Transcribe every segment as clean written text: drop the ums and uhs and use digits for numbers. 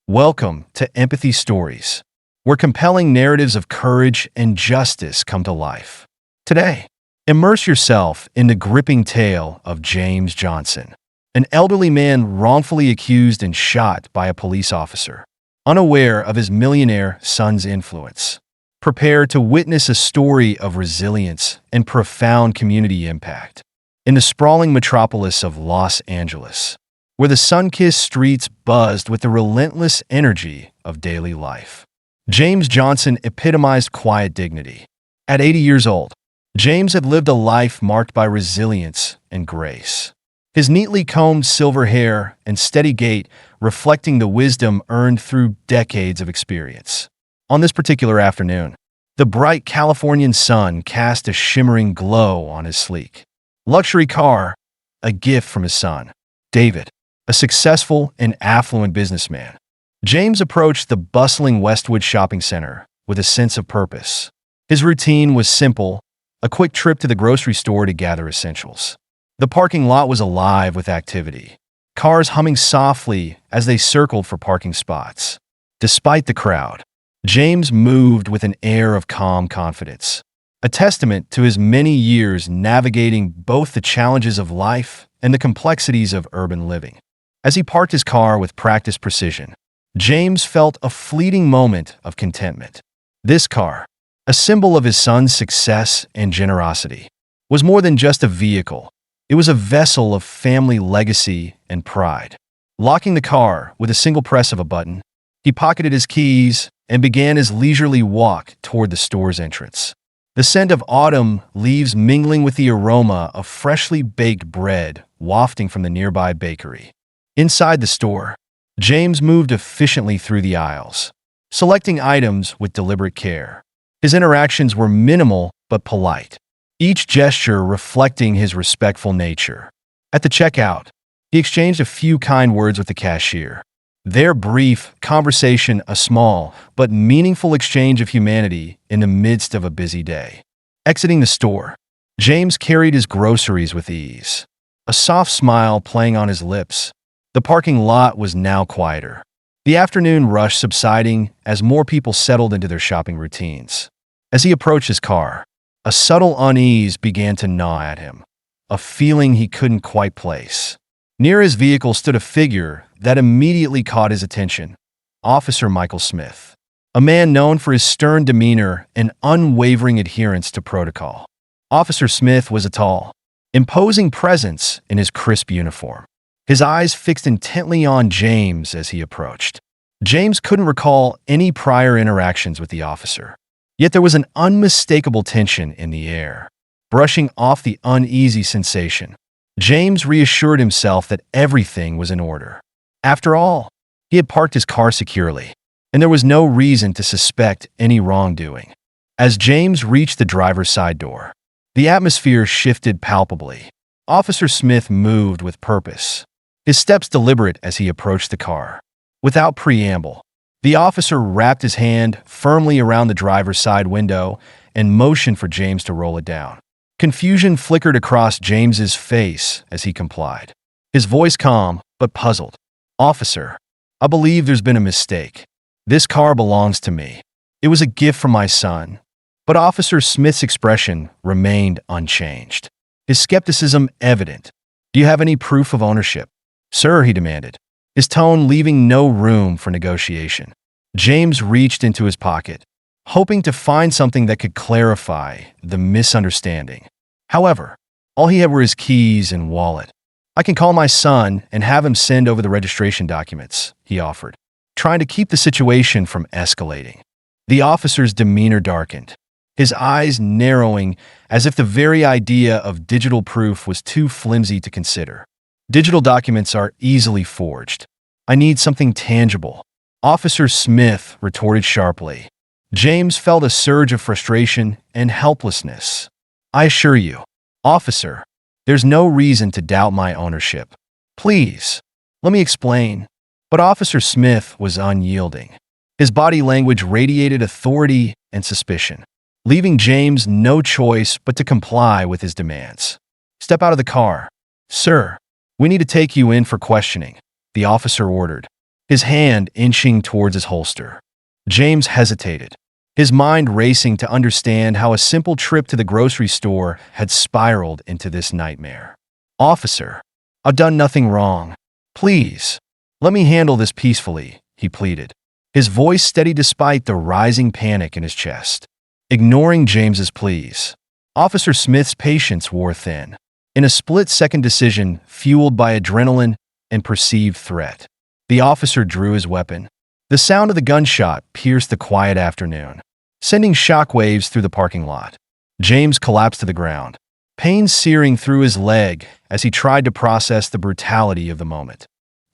Welcome to Empathy Stories, where compelling narratives of courage and justice come to life. Today, immerse yourself in the gripping tale of James Johnson, an elderly man wrongfully accused and shot by a police officer, unaware of his millionaire son's influence. Prepare to witness a story of resilience and profound community impact. In the sprawling metropolis of Los Angeles, where the sun-kissed streets buzzed with the relentless energy of daily life, James Johnson epitomized quiet dignity. At 80 years old, James had lived a life marked by resilience and grace. His neatly combed silver hair and steady gait reflecting the wisdom earned through decades of experience. On this particular afternoon, the bright Californian sun cast a shimmering glow on his sleek luxury car, a gift from his son, David, a successful and affluent businessman. James approached the bustling Westwood shopping center with a sense of purpose. His routine was simple, a quick trip to the grocery store to gather essentials. The parking lot was alive with activity, cars humming softly as they circled for parking spots. Despite the crowd, James moved with an air of calm confidence, a testament to his many years navigating both the challenges of life and the complexities of urban living. As he parked his car with practiced precision, James felt a fleeting moment of contentment. This car, a symbol of his son's success and generosity, was more than just a vehicle. It was a vessel of family legacy and pride. Locking the car with a single press of a button, he pocketed his keys and began his leisurely walk toward the store's entrance. The scent of autumn leaves mingling with the aroma of freshly baked bread wafting from the nearby bakery. Inside the store, James moved efficiently through the aisles, selecting items with deliberate care. His interactions were minimal but polite, each gesture reflecting his respectful nature. At the checkout, he exchanged a few kind words with the cashier. Their brief conversation, a small but meaningful exchange of humanity in the midst of a busy day. Exiting the store, James carried his groceries with ease, a soft smile playing on his lips. The parking lot was now quieter, the afternoon rush subsiding as more people settled into their shopping routines. As he approached his car, a subtle unease began to gnaw at him, a feeling he couldn't quite place. Near his vehicle stood a figure that immediately caught his attention, Officer Michael Smith, a man known for his stern demeanor and unwavering adherence to protocol. Officer Smith was a tall, imposing presence in his crisp uniform, his eyes fixed intently on James as he approached. James couldn't recall any prior interactions with the officer, yet there was an unmistakable tension in the air. Brushing off the uneasy sensation, James reassured himself that everything was in order. After all, he had parked his car securely, and there was no reason to suspect any wrongdoing. As James reached the driver's side door, the atmosphere shifted palpably. Officer Smith moved with purpose, his steps deliberate as he approached the car. Without preamble, the officer wrapped his hand firmly around the driver's side window and motioned for James to roll it down. Confusion flickered across James's face as he complied, his voice calm but puzzled. "Officer, I believe there's been a mistake. This car belongs to me. It was a gift from my son." But Officer Smith's expression remained unchanged, his skepticism evident. "Do you have any proof of ownership, sir?" he demanded, his tone leaving no room for negotiation. James reached into his pocket, hoping to find something that could clarify the misunderstanding. However, all he had were his keys and wallet. "I can call my son and have him send over the registration documents," he offered, trying to keep the situation from escalating. The officer's demeanor darkened, his eyes narrowing as if the very idea of digital proof was too flimsy to consider. "Digital documents are easily forged. I need something tangible," Officer Smith retorted sharply. James felt a surge of frustration and helplessness. "I assure you, officer, there's no reason to doubt my ownership. Please, let me explain." But Officer Smith was unyielding. His body language radiated authority and suspicion, leaving James no choice but to comply with his demands. "Step out of the car, sir. We need to take you in for questioning," the officer ordered, his hand inching towards his holster. James hesitated, his mind racing to understand how a simple trip to the grocery store had spiraled into this nightmare. "Officer, I've done nothing wrong. Please, let me handle this peacefully," he pleaded, his voice steady despite the rising panic in his chest. Ignoring James's pleas, Officer Smith's patience wore thin. In a split-second decision fueled by adrenaline and perceived threat, the officer drew his weapon. The sound of the gunshot pierced the quiet afternoon, sending shockwaves through the parking lot. James collapsed to the ground, pain searing through his leg as he tried to process the brutality of the moment.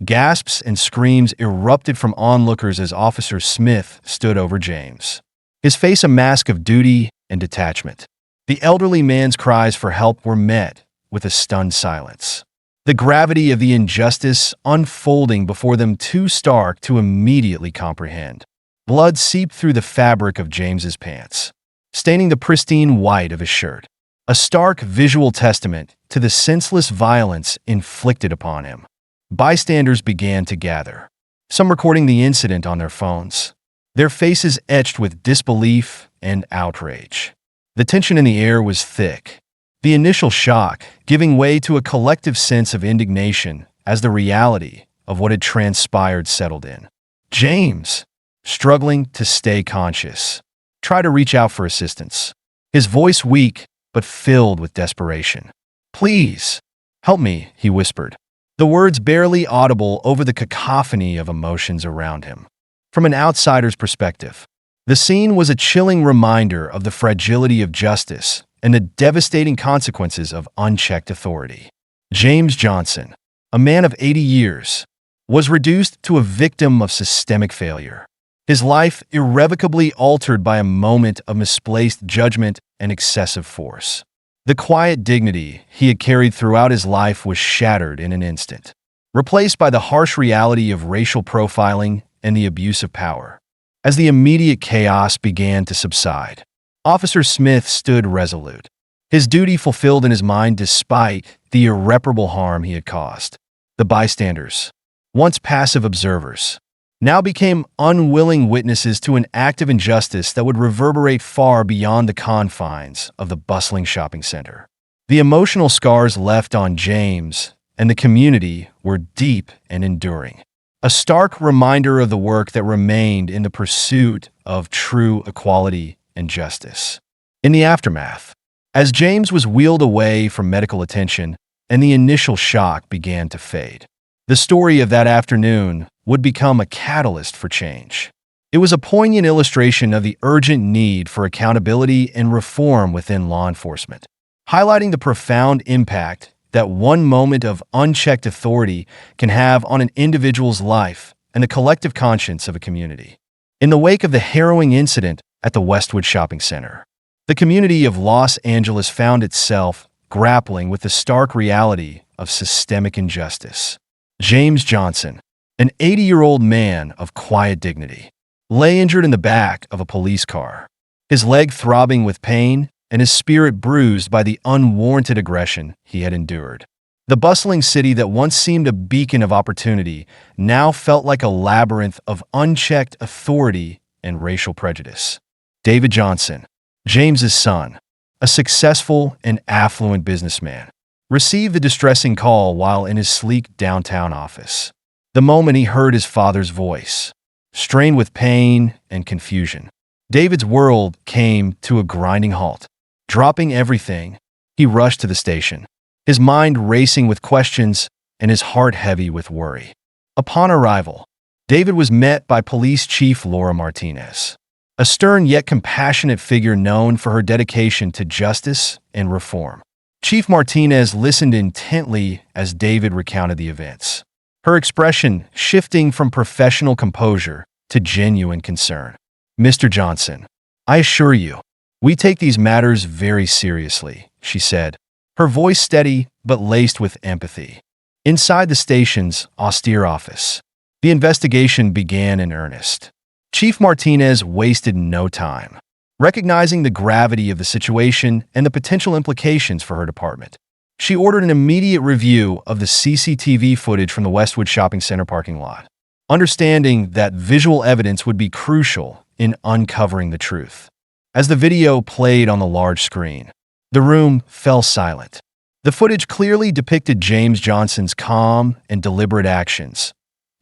Gasps and screams erupted from onlookers as Officer Smith stood over James, his face a mask of duty and detachment. The elderly man's cries for help were met with a stunned silence, the gravity of the injustice unfolding before them too stark to immediately comprehend. Blood seeped through the fabric of James's pants, staining the pristine white of his shirt, a stark visual testament to the senseless violence inflicted upon him. Bystanders began to gather, some recording the incident on their phones, their faces etched with disbelief and outrage. The tension in the air was thick, the initial shock giving way to a collective sense of indignation as the reality of what had transpired settled in. James, struggling to stay conscious, tried to reach out for assistance, his voice weak but filled with desperation. "Please, help me," he whispered, the words barely audible over the cacophony of emotions around him. From an outsider's perspective, the scene was a chilling reminder of the fragility of justice and the devastating consequences of unchecked authority. James Johnson, a man of 80 years, was reduced to a victim of systemic failure, his life irrevocably altered by a moment of misplaced judgment and excessive force. The quiet dignity he had carried throughout his life was shattered in an instant, replaced by the harsh reality of racial profiling and the abuse of power. As the immediate chaos began to subside, Officer Smith stood resolute, his duty fulfilled in his mind despite the irreparable harm he had caused. The bystanders, once passive observers, now became unwilling witnesses to an act of injustice that would reverberate far beyond the confines of the bustling shopping center. The emotional scars left on James and the community were deep and enduring, a stark reminder of the work that remained in the pursuit of true equality and justice. In the aftermath, as James was wheeled away from medical attention and the initial shock began to fade, the story of that afternoon would become a catalyst for change. It was a poignant illustration of the urgent need for accountability and reform within law enforcement, highlighting the profound impact that one moment of unchecked authority can have on an individual's life and the collective conscience of a community. In the wake of the harrowing incident at the Westwood Shopping Center, the community of Los Angeles found itself grappling with the stark reality of systemic injustice. James Johnson, an 80-year-old man of quiet dignity, lay injured in the back of a police car, his leg throbbing with pain and his spirit bruised by the unwarranted aggression he had endured. The bustling city that once seemed a beacon of opportunity now felt like a labyrinth of unchecked authority and racial prejudice. David Johnson, James's son, a successful and affluent businessman, received the distressing call while in his sleek downtown office. The moment he heard his father's voice, strained with pain and confusion, David's world came to a grinding halt. Dropping everything, he rushed to the station, his mind racing with questions and his heart heavy with worry. Upon arrival, David was met by Police Chief Laura Martinez, a stern yet compassionate figure known for her dedication to justice and reform. Chief Martinez listened intently as David recounted the events, her expression shifting from professional composure to genuine concern. "Mr. Johnson, I assure you, we take these matters very seriously," she said, her voice steady but laced with empathy. Inside the station's austere office, the investigation began in earnest. Chief Martinez wasted no time, recognizing the gravity of the situation and the potential implications for her department. She ordered an immediate review of the CCTV footage from the Westwood Shopping Center parking lot. understanding that visual evidence would be crucial in uncovering the truth. As the video played on the large screen, the room fell silent. The footage clearly depicted James Johnson's calm and deliberate actions,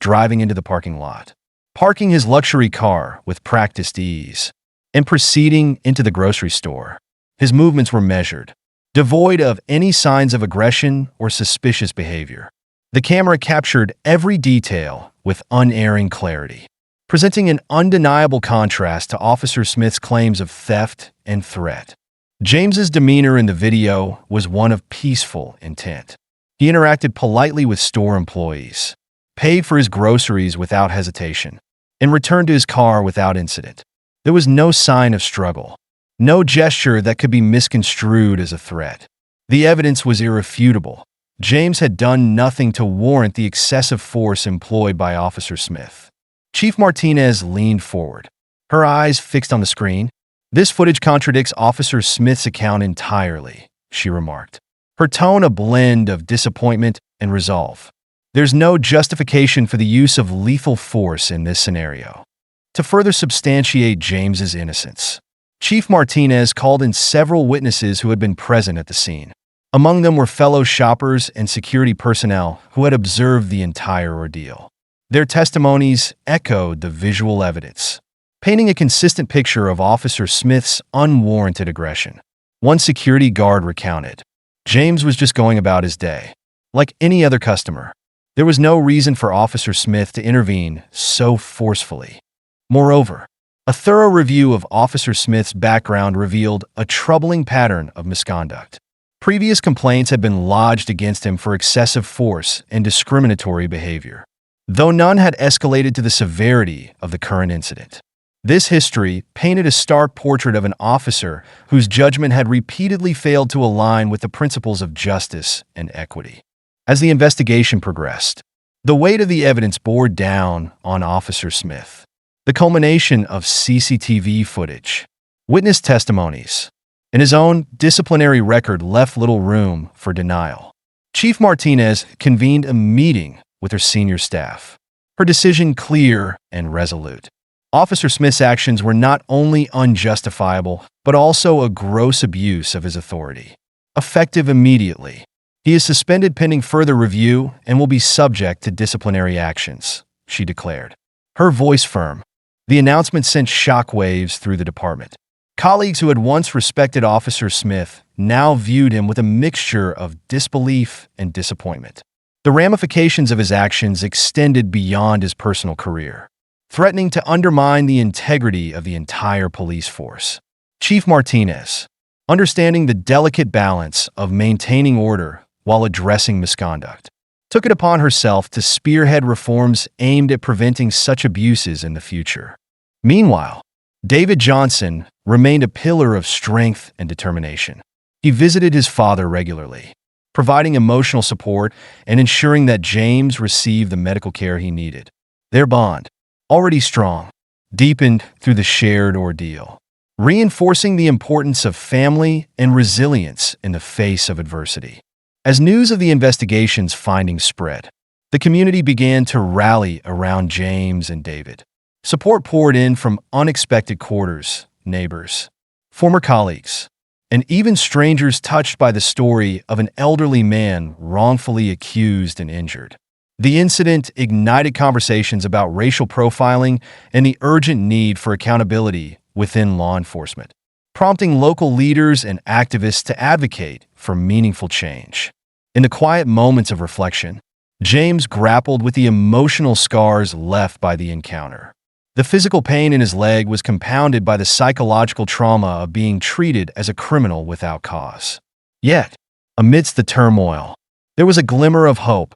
driving into the parking lot, parking his luxury car with practiced ease, and proceeding into the grocery store. His movements were measured, devoid of any signs of aggression or suspicious behavior. The camera captured every detail with unerring clarity, presenting an undeniable contrast to Officer Smith's claims of theft and threat. James's demeanor in the video was one of peaceful intent. He interacted politely with store employees, paid for his groceries without hesitation, and returned to his car without incident. There was no sign of struggle, no gesture that could be misconstrued as a threat. The evidence was irrefutable. James had done nothing to warrant the excessive force employed by Officer Smith. Chief Martinez leaned forward, her eyes fixed on the screen. "This footage contradicts Officer Smith's account entirely," she remarked, her tone a blend of disappointment and resolve. "There's no justification for the use of lethal force in this scenario." To further substantiate James's innocence, Chief Martinez called in several witnesses who had been present at the scene. Among them were fellow shoppers and security personnel who had observed the entire ordeal. Their testimonies echoed the visual evidence, painting a consistent picture of Officer Smith's unwarranted aggression. One security guard recounted, "James was just going about his day, like any other customer. There was no reason for Officer Smith to intervene so forcefully." Moreover, a thorough review of Officer Smith's background revealed a troubling pattern of misconduct. Previous complaints had been lodged against him for excessive force and discriminatory behavior, though none had escalated to the severity of the current incident. This history painted a stark portrait of an officer whose judgment had repeatedly failed to align with the principles of justice and equity. As the investigation progressed, the weight of the evidence bore down on Officer Smith. The culmination of CCTV footage, witness testimonies, and his own disciplinary record left little room for denial. Chief Martinez convened a meeting with her senior staff, her decision clear and resolute. Officer Smith's actions were not only unjustifiable, but also a gross abuse of his authority. Effective immediately, he is suspended pending further review and will be subject to disciplinary actions, she declared, her voice firm. The announcement sent shockwaves through the department. Colleagues who had once respected Officer Smith now viewed him with a mixture of disbelief and disappointment. The ramifications of his actions extended beyond his personal career, threatening to undermine the integrity of the entire police force. Chief Martinez, understanding the delicate balance of maintaining order while addressing misconduct, took it upon herself to spearhead reforms aimed at preventing such abuses in the future. Meanwhile, David Johnson remained a pillar of strength and determination. He visited his father regularly, providing emotional support and ensuring that James received the medical care he needed. Their bond, already strong, deepened through the shared ordeal, reinforcing the importance of family and resilience in the face of adversity. As news of the investigation's findings spread, the community began to rally around James and David. Support poured in from unexpected quarters, neighbors, former colleagues, and even strangers touched by the story of an elderly man wrongfully accused and injured. The incident ignited conversations about racial profiling and the urgent need for accountability within law enforcement, prompting local leaders and activists to advocate for meaningful change. In the quiet moments of reflection, James grappled with the emotional scars left by the encounter. The physical pain in his leg was compounded by the psychological trauma of being treated as a criminal without cause. Yet, amidst the turmoil, there was a glimmer of hope,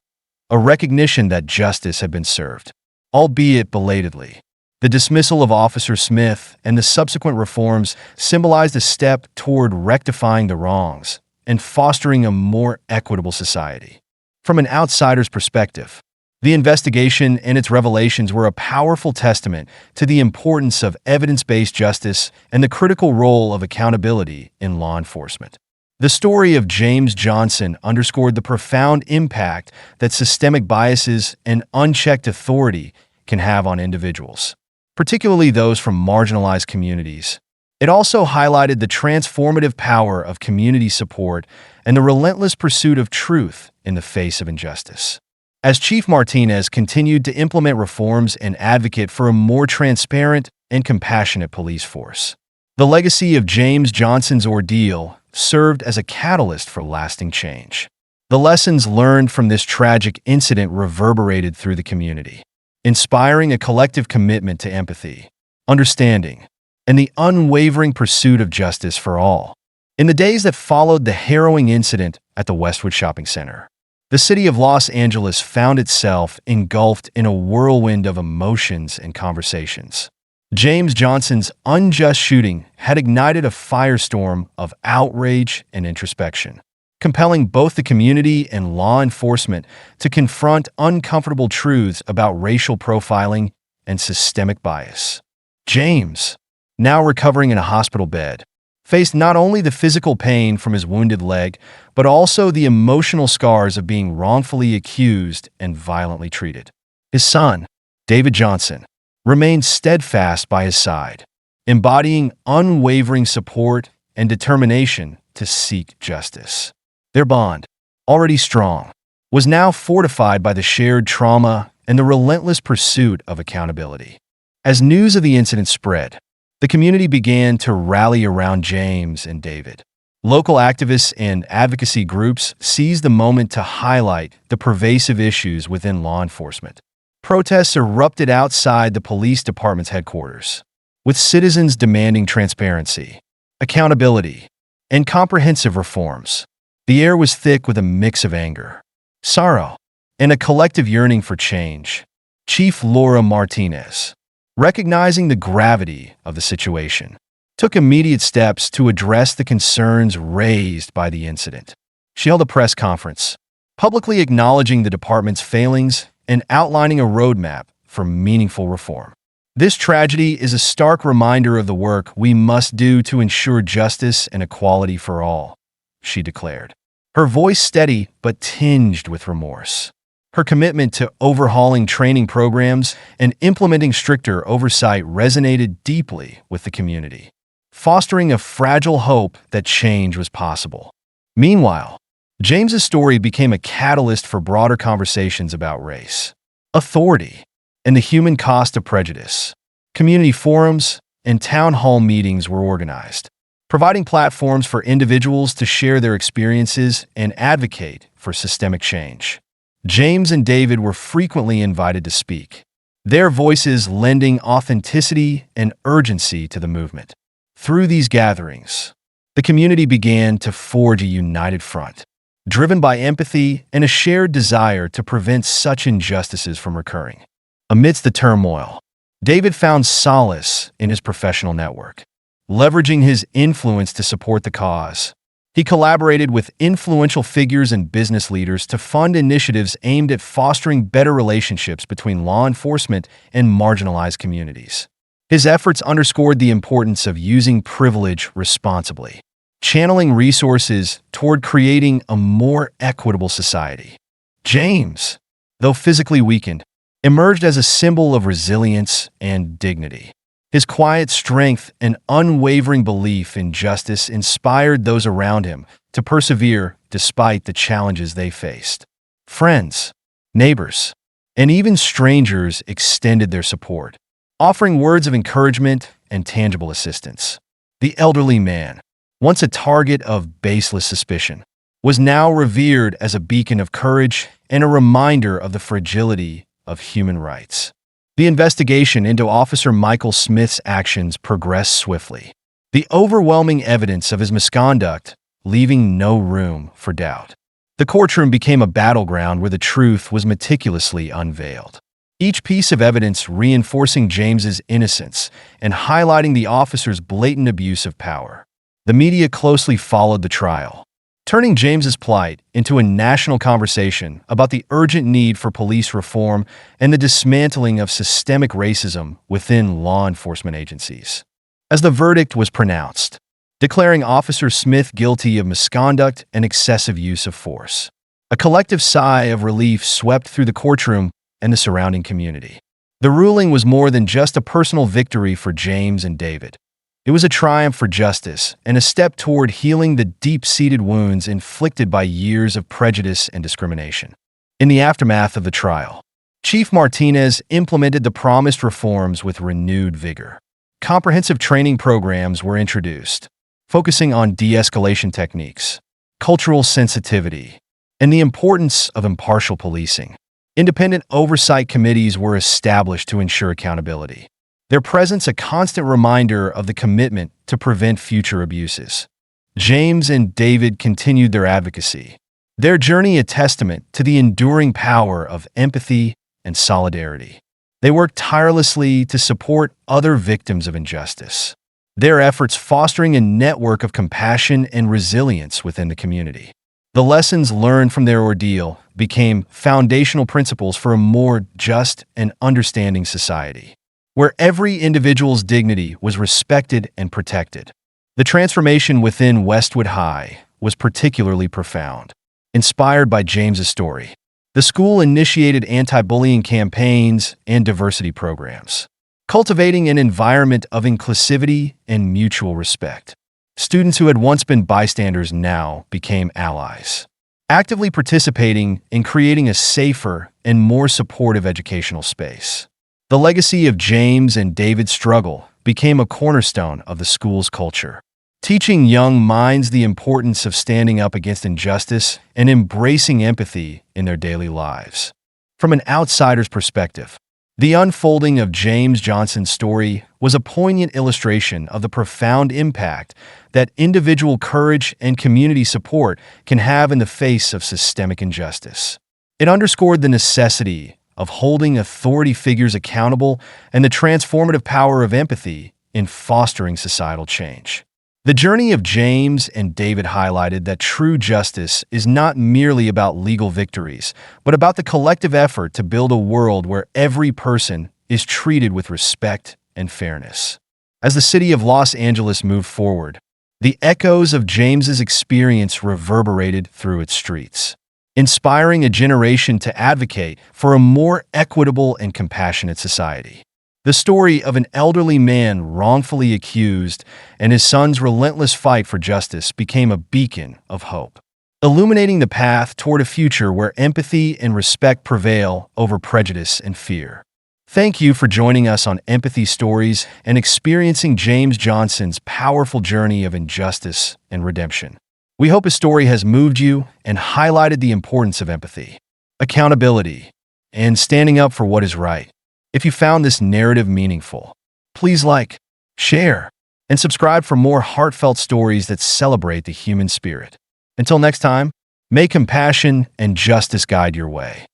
a recognition that justice had been served, albeit belatedly. The dismissal of Officer Smith and the subsequent reforms symbolized a step toward rectifying the wrongs and fostering a more equitable society. From an outsider's perspective, the investigation and its revelations were a powerful testament to the importance of evidence-based justice and the critical role of accountability in law enforcement. The story of James Johnson underscored the profound impact that systemic biases and unchecked authority can have on individuals, particularly those from marginalized communities. It also highlighted the transformative power of community support and the relentless pursuit of truth in the face of injustice. As Chief Martinez continued to implement reforms and advocate for a more transparent and compassionate police force, the legacy of James Johnson's ordeal served as a catalyst for lasting change. The lessons learned from this tragic incident reverberated through the community, inspiring a collective commitment to empathy, understanding, and the unwavering pursuit of justice for all. In the days that followed the harrowing incident at the Westwood Shopping Center, the city of Los Angeles found itself engulfed in a whirlwind of emotions and conversations. James Johnson's unjust shooting had ignited a firestorm of outrage and introspection, compelling both the community and law enforcement to confront uncomfortable truths about racial profiling and systemic bias. James, now recovering in a hospital bed, faced not only the physical pain from his wounded leg, but also the emotional scars of being wrongfully accused and violently treated. His son, David Johnson, remained steadfast by his side, embodying unwavering support and determination to seek justice. Their bond, already strong, was now fortified by the shared trauma and the relentless pursuit of accountability. As news of the incident spread, the community began to rally around James and David. Local activists and advocacy groups seized the moment to highlight the pervasive issues within law enforcement. Protests erupted outside the police department's headquarters, with citizens demanding transparency, accountability, and comprehensive reforms. The air was thick with a mix of anger, sorrow, and a collective yearning for change. Chief Laura Martinez, recognizing the gravity of the situation, took immediate steps to address the concerns raised by the incident. She held a press conference, publicly acknowledging the department's failings and outlining a roadmap for meaningful reform. This tragedy is a stark reminder of the work we must do to ensure justice and equality for all, she declared, her voice steady but tinged with remorse. Her commitment to overhauling training programs and implementing stricter oversight resonated deeply with the community, fostering a fragile hope that change was possible. Meanwhile, James's story became a catalyst for broader conversations about race, authority, and the human cost of prejudice. Community forums and town hall meetings were organized, providing platforms for individuals to share their experiences and advocate for systemic change. James and David were frequently invited to speak, their voices lending authenticity and urgency to the movement. Through these gatherings, the community began to forge a united front, driven by empathy and a shared desire to prevent such injustices from recurring. Amidst the turmoil, David found solace in his professional network, leveraging his influence to support the cause. He collaborated with influential figures and business leaders to fund initiatives aimed at fostering better relationships between law enforcement and marginalized communities. His efforts underscored the importance of using privilege responsibly, channeling resources toward creating a more equitable society. James, though physically weakened, emerged as a symbol of resilience and dignity. His quiet strength and unwavering belief in justice inspired those around him to persevere despite the challenges they faced. Friends, neighbors, and even strangers extended their support, offering words of encouragement and tangible assistance. The elderly man, once a target of baseless suspicion, was now revered as a beacon of courage and a reminder of the fragility of human rights. The investigation into Officer Michael Smith's actions progressed swiftly, the overwhelming evidence of his misconduct leaving no room for doubt. The courtroom became a battleground where the truth was meticulously unveiled, each piece of evidence reinforcing James's innocence and highlighting the officer's blatant abuse of power. The media closely followed the trial, turning James's plight into a national conversation about the urgent need for police reform and the dismantling of systemic racism within law enforcement agencies. As the verdict was pronounced, declaring Officer Smith guilty of misconduct and excessive use of force, a collective sigh of relief swept through the courtroom and the surrounding community. The ruling was more than just a personal victory for James and David. It was a triumph for justice and a step toward healing the deep-seated wounds inflicted by years of prejudice and discrimination. In the aftermath of the trial, Chief Martinez implemented the promised reforms with renewed vigor. Comprehensive training programs were introduced, focusing on de-escalation techniques, cultural sensitivity, and the importance of impartial policing. Independent oversight committees were established to ensure accountability, their presence a constant reminder of the commitment to prevent future abuses. James and David continued their advocacy, their journey a testament to the enduring power of empathy and solidarity. They worked tirelessly to support other victims of injustice, their efforts fostering a network of compassion and resilience within the community. The lessons learned from their ordeal became foundational principles for a more just and understanding society, where every individual's dignity was respected and protected. The transformation within Westwood High was particularly profound. Inspired by James's story, the school initiated anti-bullying campaigns and diversity programs, cultivating an environment of inclusivity and mutual respect. Students who had once been bystanders now became allies, actively participating in creating a safer and more supportive educational space. The legacy of James and David's struggle became a cornerstone of the school's culture, teaching young minds the importance of standing up against injustice and embracing empathy in their daily lives. From an outsider's perspective, the unfolding of James Johnson's story was a poignant illustration of the profound impact that individual courage and community support can have in the face of systemic injustice. It underscored the necessity of holding authority figures accountable and the transformative power of empathy in fostering societal change. The journey of James and David highlighted that true justice is not merely about legal victories, but about the collective effort to build a world where every person is treated with respect and fairness. As the city of Los Angeles moved forward, the echoes of James's experience reverberated through its streets, inspiring a generation to advocate for a more equitable and compassionate society. The story of an elderly man wrongfully accused and his son's relentless fight for justice became a beacon of hope, illuminating the path toward a future where empathy and respect prevail over prejudice and fear. Thank you for joining us on Empathy Stories and experiencing James Johnson's powerful journey of injustice and redemption. We hope his story has moved you and highlighted the importance of empathy, accountability, and standing up for what is right. If you found this narrative meaningful, please like, share, and subscribe for more heartfelt stories that celebrate the human spirit. Until next time, may compassion and justice guide your way.